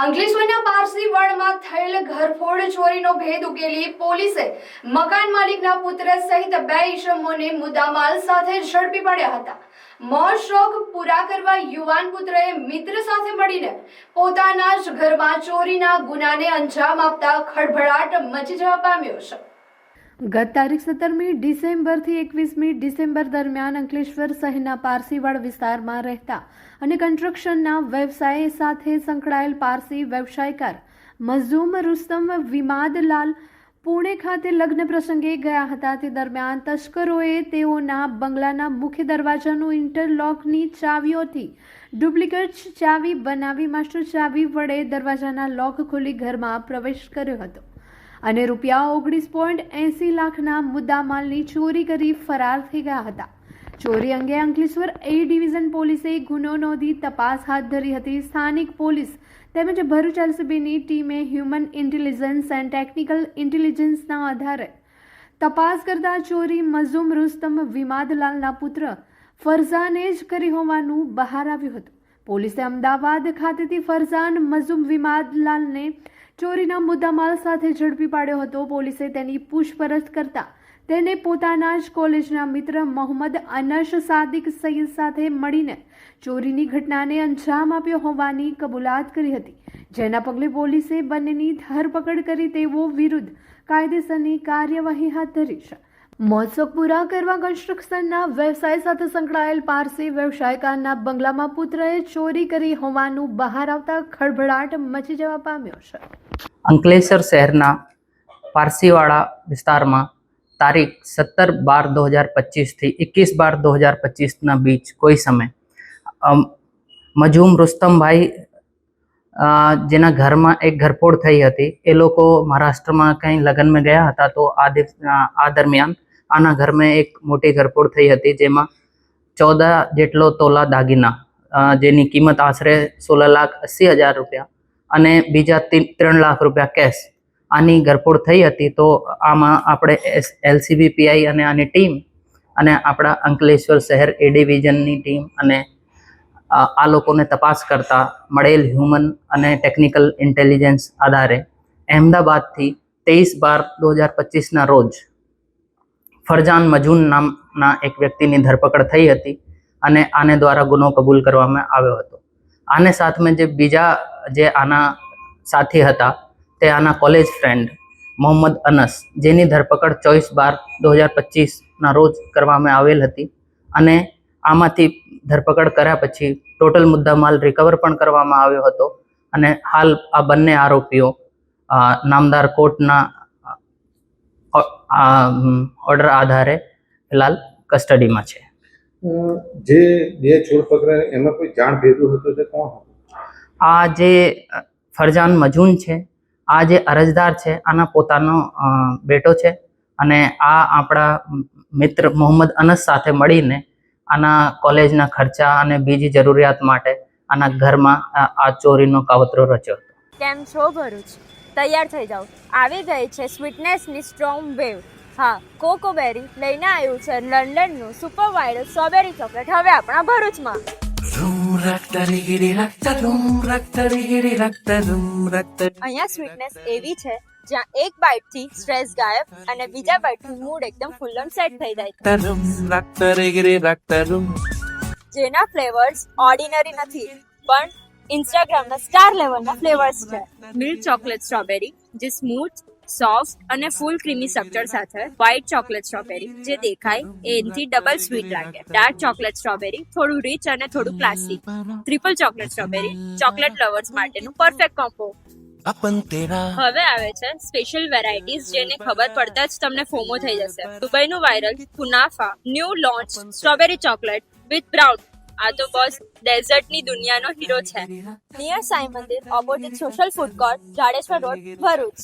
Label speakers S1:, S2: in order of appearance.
S1: અંકલેશ્વરના પારસીવાડમાં થયેલ ઘરફોડ ચોરીનો ભેદ ઉકેલી પોલીસે મકાન માલિકના પુત્ર સહિત 2 ઈસમોને મુદ્દામાલ સાથે ઝડપી પાડ્યા હતા. મોજ શોખ પૂરા કરવા યુવાન પુત્રએ મિત્ર સાથે મળીને પોતાના જ ઘરમાં ચોરીના ગુનાને અંજામ આપતા ખળભળાટ મચી જવા પામ્યો છે. ગત તારીખ 17મી ડિસેમ્બરથી 21મી ડિસેમ્બર દરમિયાન અંકલેશ્વર શહેરના પારસીવાડ વિસ્તારમાં રહેતા અને કન્સ્ટ્રક્શનના વ્યવસાય સાથે સંકળાયેલ પારસી વ્યવસાયકાર મઝૂમ રુસ્તમ વિમાદલાલ પુણે ખાતે લગ્ન પ્રસંગે ગયા હતા. તે દરમિયાન તસ્કરોએ તેઓના બંગલાના મુખ્ય દરવાજાનું ઇન્ટરલોકની ચાવીઓથી ડુપ્લિકેટ ચાવી બનાવી માસ્ટર ચાવી વડે દરવાજાના લોક ખોલી ઘરમાં પ્રવેશ કર્યો હતો અને રૂપિયા 19.80 લાખના મુદ્દામાલની ચોરી કરી ફરાર થઈ ગયા હતા. ચોરી અંગે અંકલેશ્વર એ ડિવિઝન પોલીસે ગુનો નોંધી તપાસ હાથ ધરી હતી. સ્થાનિક પોલીસ તેમજ ભરૂચ એલસીબીની ટીમે હ્યુમન ઇન્ટેલિજન્સ એન્ડ ટેકનિકલ ઇન્ટેલિજન્સના આધારે તપાસ કરતા ચોરી મઝૂમ રુસ્તમ વિમાદલાલના પુત્ર ફરઝાને જ કરી હોવાનું બહાર આવ્યું હતું. પોલીસે અમદાવાદ ખાતેથી ફરઝાન મઝૂમ વિમાદલાલને ચોરીના મુદ્દામાલ સાથે ઝડપી પાડ્યો હતો. પોલીસે તેની પૂછપરછ કરતા તેને પોતાના જ કોલેજના મિત્ર મોહમ્મદ અનસ સાદિક સૈયદ સાથે મળીને ચોરીની ઘટનાને અંજામ આપ્યો હોવાની કબૂલાત કરી હતી, જેના પગલે પોલીસે બંનેની ધરપકડ કરી તેઓ વિરુદ્ધ કાયદેસરની કાર્યવાહી હાથ ધરી છે. મોજ-શોખ પૂરા કરવા કન્સ્ટ્રક્શનના વ્યવસાય સાથે સંકળાયેલ પારસી વ્યવસાયકારના બંગલામાં પુત્રએ ચોરી કરી હોવાનું બહાર આવતા ખળભળાટ મચી જવા પામ્યો છે.
S2: અંકલેશ્વર શહેરના પારસીવાડા વિસ્તારમાં તારીખ 17/12/2025 થી 21/12/2025ના બીચ કોઈ સમય મઝૂમ રુસ્તમભાઈ જેના ઘરમાં એક ઘરફોડ થઈ હતી. એ લોકો મહારાષ્ટ્રમાં કંઈ લગ્નમાં ગયા હતા, તો આ દરમિયાન આના ઘરમાં એક મોટી ઘરફોડ થઈ હતી, જેમાં 14 જેટલો તોલા દાગીના જેની કિંમત આશરે 16,80,000 રૂપિયા અને બીજા 3 લાખ રૂપિયા કેશ આની ઘરફોડ થઈ હતી. તો આમાં આપણે એલસીબી પીઆઈ અને આની ટીમ અને આપણા અંકલેશ્વર શહેર એ ડિવિઝનની ટીમ અને આ લોકોને તપાસ કરતા મળેલ હ્યુમન અને ટેકનિકલ ઇન્ટેલિજન્સ આધારે અહેમદાબાદથી 23/12/2025ના રોજ ફરજાન મજૂન નામના એક વ્યક્તિની ધરપકડ થઈ હતી અને આને દ્વારા ગુનો કબૂલ કરવામાં આવ્યો હતો. આને સાથમાં જે બીજા જે આના સાથી હતા તે આના કોલેજ ફ્રેન્ડ મોહમ્મદ અનસ, જેની ધરપકડ 24/12/2025ના રોજ કરવામાં આવેલ હતી અને આમાંથી ધરપકડ કર્યા પછી ટોટલ મુદ્દામાલ રિકવર પણ કરવામાં આવ્યો હતો અને હાલ આ બંને આરોપીઓ નામદાર કોર્ટના ઓર્ડર આધારે ફિલહાલ કસ્ટડીમાં છે.
S3: જે 2 ચોર પકડાયા એમાં કોઈ જાણ ભેગું હતું તે કોણ હતું?
S2: આ જે ફરજાન મજૂન છે, આ જે અરજદાર છે, આના પોતાનો બેટો છે અને આ આપણા મિત્ર મોહમ્મદ અનસ સાથે મળીને આના કોલેજના ખર્ચા અને બીજી જરૂરિયાત માટે આના ઘરમાં આ ચોરીનો કાવતરો રચ્યો હતો.
S4: કેમ છો ભરૂચ? તૈયાર થઈ જાઓ, આવી ગઈ છે સ્વીટનેસની સ્ટ્રોંગ વેવ. હા, કોકોબેરી લઈને આવ્યું છે લંડનનું સુપર વાયરલ સ્ટ્રોબેરી ચોકલેટ હવે આપણા ભરૂચમાં. અહીંયા સ્વીટનેસ એવી છે જ્યાં એક બાઈટથી સ્ટ્રેસ ગાયબ અને બીજા બાઈટથી મૂડ એકદમ ફૂલ ઓન સેટ થઈ જાય. જેના ફ્લેવર્સ ઓર્ડિનરી નથી પણ ઇન્સ્ટાગ્રામના સ્ટાર લેવલના ફ્લેવર્સ છે. મિલ્ક ચોકલેટ સ્ટ્રોબેરી જે સ્મૂથ, સોફ્ટ અને ફૂલ ક્રીમી સ્ટ્રક્ચર સાથે. વ્હાઇટ ચોકલેટ સ્ટ્રોબેરી જે દેખાય એનાથી ડબલ સ્વીટ લાગે. ડાર્ક ચોકલેટ સ્ટ્રોબેરી થોડું રીચ અને થોડું classy. Triple chocolate strawberry chocolate lovers માટેનું પરફેક્ટ કોમ્બો. હવે આવે છે સ્પેશિયલ વેરાયટીઝ જેને ખબર પડતા જ તમને ફોમો થઈ જશે. દુબઈનું વાયરલ કુનાફા new launch strawberry chocolate with brown. આ તો બોસ ડેઝર્ટની દુનિયાનો હીરો છે. નિયર સાઈ મંદિર opposite social food court, Jadeshwar road, Bharuch.